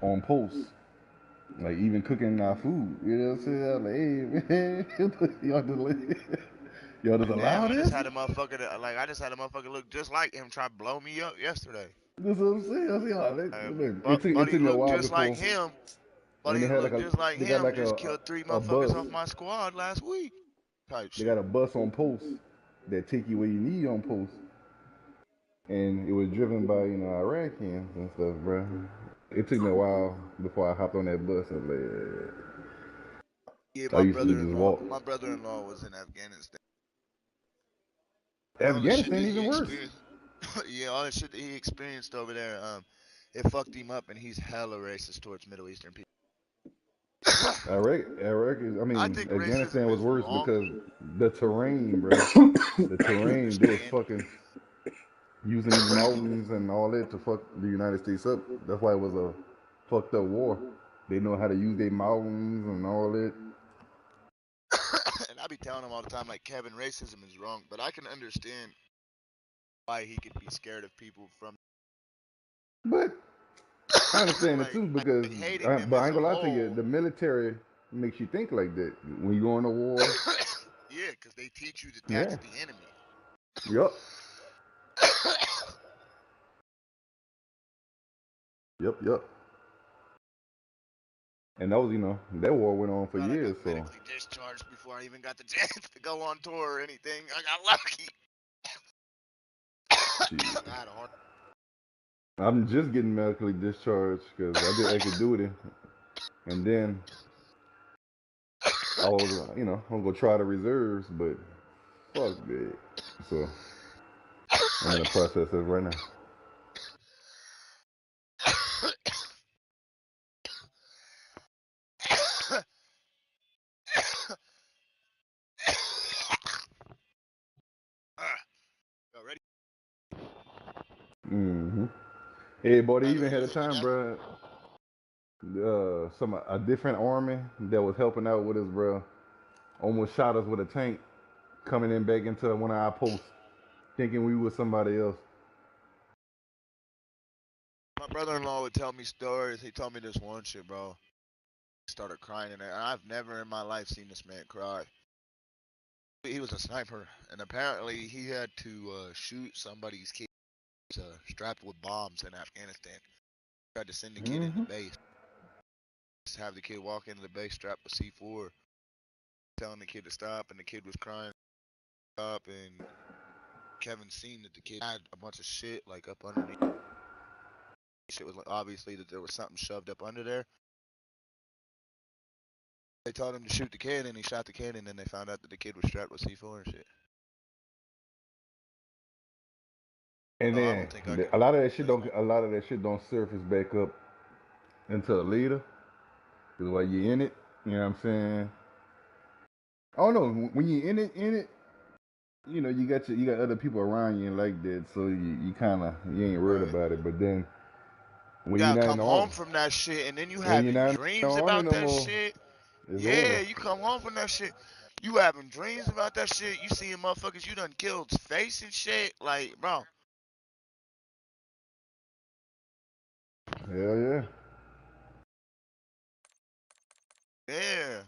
on post. Like even cooking our food. You know what I'm saying? I'm like, hey man, y'all just Like, damn, allow I just this? had a motherfucker I just had a motherfucker look just like him try to blow me up yesterday. That's what I'm saying. I said, look, it Buddy took me a looked while just like before, him. and Buddy looked just like they got him. like Just killed three a bus. motherfuckers off my squad last week. Type They got shit. a bus on post that take you where you need on post, and it was driven by Iraqis and stuff, bro. It took me a while before I hopped on that bus. And like, Yeah, I usually just walk. my brother-in-law was in Afghanistan. And all the shit that Afghanistan he even worse. experienced, yeah, all the shit that he experienced over there, it fucked him up, and he's hella racist towards Middle Eastern people. Iraq is. I I mean, think Afghanistan racism was is worse wrong. because the terrain, bro. The I terrain, they was understand. fucking using these mountains and all that to fuck the United States up. That's why it was a fucked up war. They know how to use their mountains and all that. And I be telling him all the time, like, Kevin, racism is wrong, but I can understand why he could be scared of people from, But I understand it like, too because, hating them but I as ain't a gonna lie to you, whole. the military makes you think like that when you go into war. Yeah, because they teach you that that's Yeah. the enemy. Yup. Yup. Yup. And that was, that war went on for Glad I got years. So, medically discharged before I even got the chance to go on tour or anything. I got lucky. shit. I had a heart. I'm just getting medically discharged because I did active duty, and then I was, I'm gonna try the reserves, but fuck that. So I'm in the process of right now. Y'all ready? Mm-hmm. Hey, boy, they Tyler, even you had a looking time, at it? bro. A different army that was helping out with us, bro, almost shot us with a tank coming in back into one of our posts, thinking we was somebody else. My brother-in-law would tell me stories. He told me this one shit, bro. He started crying in there. And I've never in my life seen this man cry. He was a sniper, and apparently he had to shoot somebody's kid strapped with bombs in Afghanistan. Tried to send the kid in the Mm-hmm. base. Just have the kid walk into the base strapped with C4, telling the kid to stop, and the kid was crying. Stop, and Kevin seen that the kid had a bunch of shit like up underneath. Shit was like obviously that there was something shoved up under there. They told him to shoot the kid, and he shot the kid, and then they found out that the kid was strapped with C4 and shit. And No, I then don't think I could. a lot of that shit don't surface back up until later. Cause while you in it, you know what I'm saying? I don't know. When you in it, you got other people around you like that, so you kind of you ain't worried Right. about it. But then when You you're gotta not in come the home army, from that shit, and then you when you're having not in the dreams army about no that more, shit. it's Yeah, over. you come home from that shit. You having dreams about that shit. You seeing motherfuckers you done killed face and shit. Like, bro. Hell yeah. Yeah.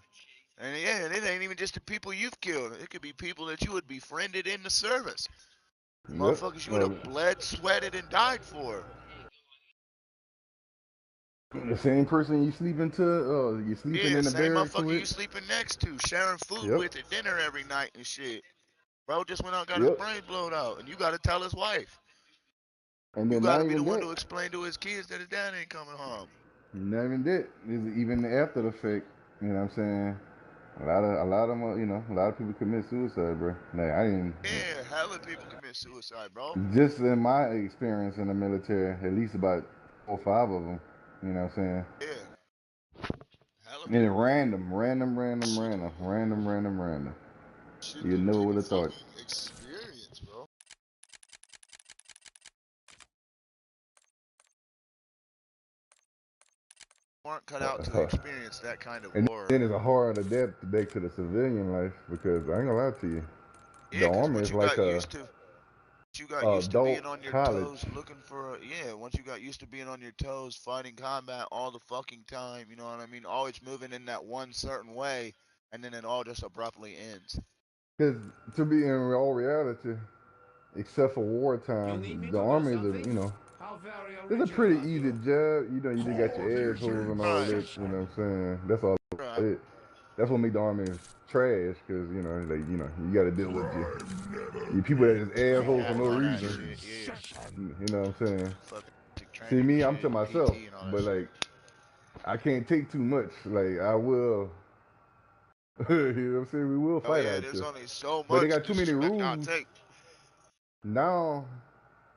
And yeah, and it ain't even just the people you've killed. It could be people that you had befriended in the service. Yep. Motherfuckers you would have bled, sweated, and died for. The same person you sleeping Yeah, in the same barracks motherfucker with. you sleeping next to, sharing food Yep. with at dinner every night and shit. Bro just went out and got his Yep. brain blown out, and you gotta tell his wife. And You then gotta not be the even one that. to explain to his kids that his dad ain't coming home. Not even that. It's even after the fact. You know what I'm saying? A lot of people commit suicide, bro. Like I didn't. Yeah, hella people commit suicide, bro. Just in my experience in the military, at least about 4 or 5 of them. You know what I'm saying? Yeah, hella And it people. random. Shit You that never would people have thought. fucking experience, bro. Weren't cut out to experience that kind of And war. then it's a hard adapt back to the civilian life because I ain't gonna lie to you. The Yeah, cause army what is you like got a used to. You got used to adult being on your college. toes, looking for yeah. Once you got used to being on your toes, fighting combat all the fucking time, you know what I mean? Always moving in that one certain way, and then it all just abruptly ends. Because to be in all reality, except for wartime, the army is a it's a pretty easy job. You know, you just got your assholes and all Right, that. You know what I'm saying? That's all right. it. That's what make the army trash, because you got to deal with you people that just assholes for no All that reason. shit, yeah. You know what I'm saying? Fucking See training and me, I'm shit, to myself, PT and all that but shit. like I can't take too much. Like I will, you know what I'm saying? We will Oh fight yeah, out there's there, only so but they much got too many disrespect I'll rules take. now.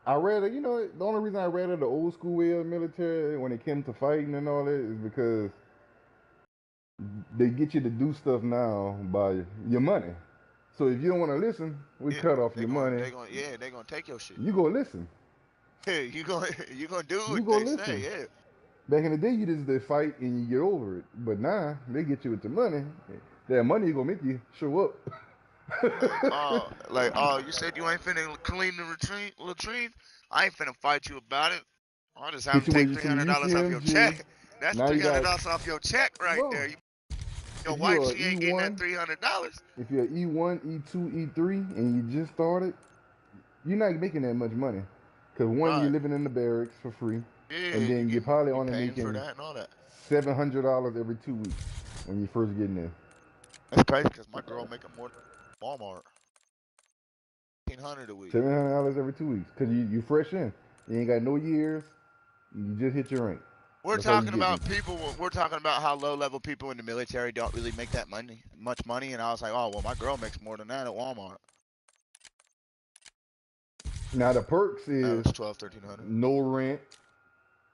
I rather, the only reason I rather the old school way of military when it came to fighting and all that is because they get you to do stuff now by your money. So if you don't want to listen, we Yeah, cut off they your gonna money. they gonna yeah they gonna take your shit. You go listen. Yeah, you gonna do You what go they say. listen. Yeah. Back in the day, you just did fight and you get over it. But now they get you with the money. That money gonna make you show up. You said you ain't finna clean the latrine. I ain't finna fight you about it. I'll just have Hit them you take with three some hundred dollars off your UCMG. check. That's Now you got $300 off your check right bro. there. Your If wife, you're an she ain't getting that E1, $300. if you're E1, E2, E3, and you just started, you're not making that much money. Cause one, you're Right. living in the barracks for free, Yeah, and then you're probably you only paying for making that and all that. $700 every 2 weeks when you first get in there. That's crazy because my girl making more than Walmart. 1,500 a week. $700 every 2 weeks, cause you fresh in. You ain't got no years. You just hit your rank. We're That's all you talking getting. about people. We're talking about how low-level people in the military don't really make that much money. And I was like, oh well, my girl makes more than that at Walmart. Now the perks That is was 1,200, 1,300. no rent,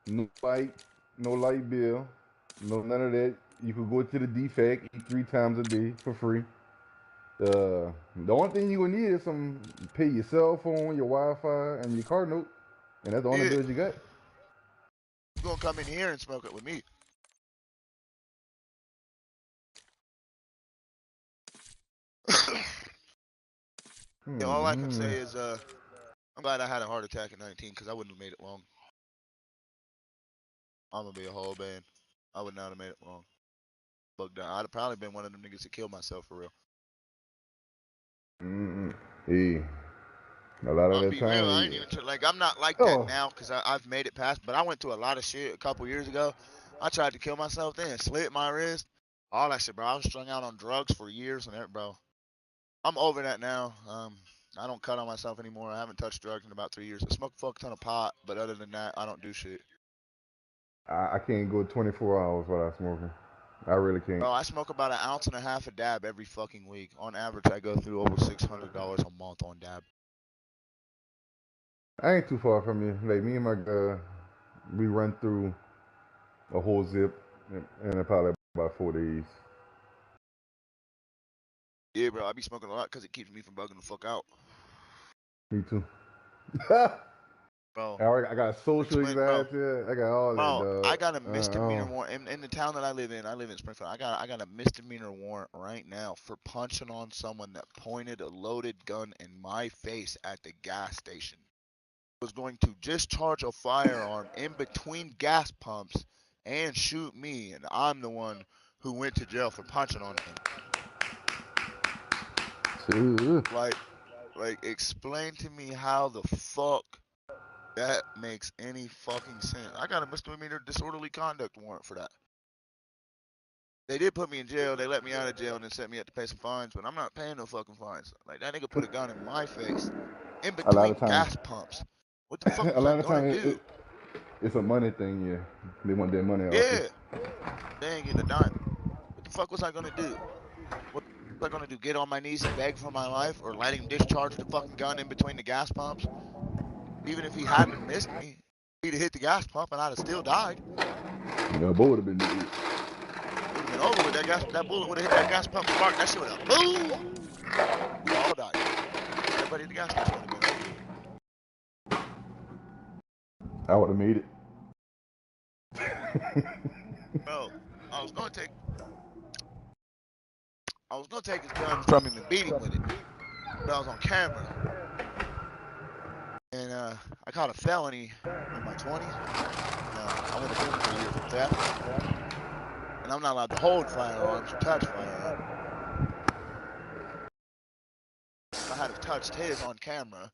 no light bill, no none of that. You could go to the DFAC, eat 3 times a day for free. The only thing you would need is some pay your cell phone, your Wi-Fi, and your car note, and that's the only Yeah, bills you got. you gonna come in here and smoke it with me? Yeah, all I can Hmm. say is I'm glad I had a heart attack at 19 because I wouldn't have made it long. I'm gonna be a whole band. I would not have made it long. Bugged down. I'd have probably been one of them niggas that killed myself for real. Mm-mm. Hey, a lot of I'm that be real. I ain't time. even like I'm not like that Oh, now because I've made it past. But I went through a lot of shit a couple years ago. I tried to kill myself then, slit my wrist, all that shit, bro. I was strung out on drugs for years and that, bro. I'm over that now. I don't cut on myself anymore. I haven't touched drugs in about 3 years. I smoke a fuck ton of pot, but other than that, I don't do shit. I can't go 24 hours without smoking. I really can't. Bro, I smoke about an ounce and a half of dab every fucking week. On average, I go through over $600 a month on dab. I ain't too far from you. Like me and my we run through a whole zip in probably about 4 days. Yeah, bro, I be smoking a lot because it keeps me from bugging the fuck out. Me too. Bro, I got social explain, bro. anxiety. I got all that, Bro, I dog. got a misdemeanor warrant in the town that I live in. I live in Springfield. I got a misdemeanor warrant right now for punching on someone that pointed a loaded gun in my face at the gas station. Was going to discharge a firearm in between gas pumps and shoot me, and I'm the one who went to jail for punching on him. Like, explain to me how the fuck that makes any fucking sense. I got a misdemeanor disorderly conduct warrant for that. They did put me in jail. They let me out of jail and then sent me up to pay some fines, but I'm not paying no fucking fines. Like, that nigga put a gun in my face in A lot of between times, gas pumps. What the fuck a was I lot of gonna times do? it's a money thing. Yeah, they want their money off you. Yeah, they ain't getting a dime. What the fuck was I gonna do? What was I gonna do? Get on my knees and beg for my life, or let him discharge the fucking gun in between the gas pumps? Even if he hadn't missed me, he'd have hit the gas pump and I'd have still died. Your boy would have been dead. It would have been over with. That bullet would have hit that gas pump spark. That shit would have boom. We'd all died. Everybody at the gas station would have been over with. I would have made it. Bro, I was gonna take his gun from him and beat him with it, but I was on camera. And I caught a felony in my 20s. I went to prison for a year for theft. And I'm not allowed to hold firearms or touch firearms. I had touched his on camera,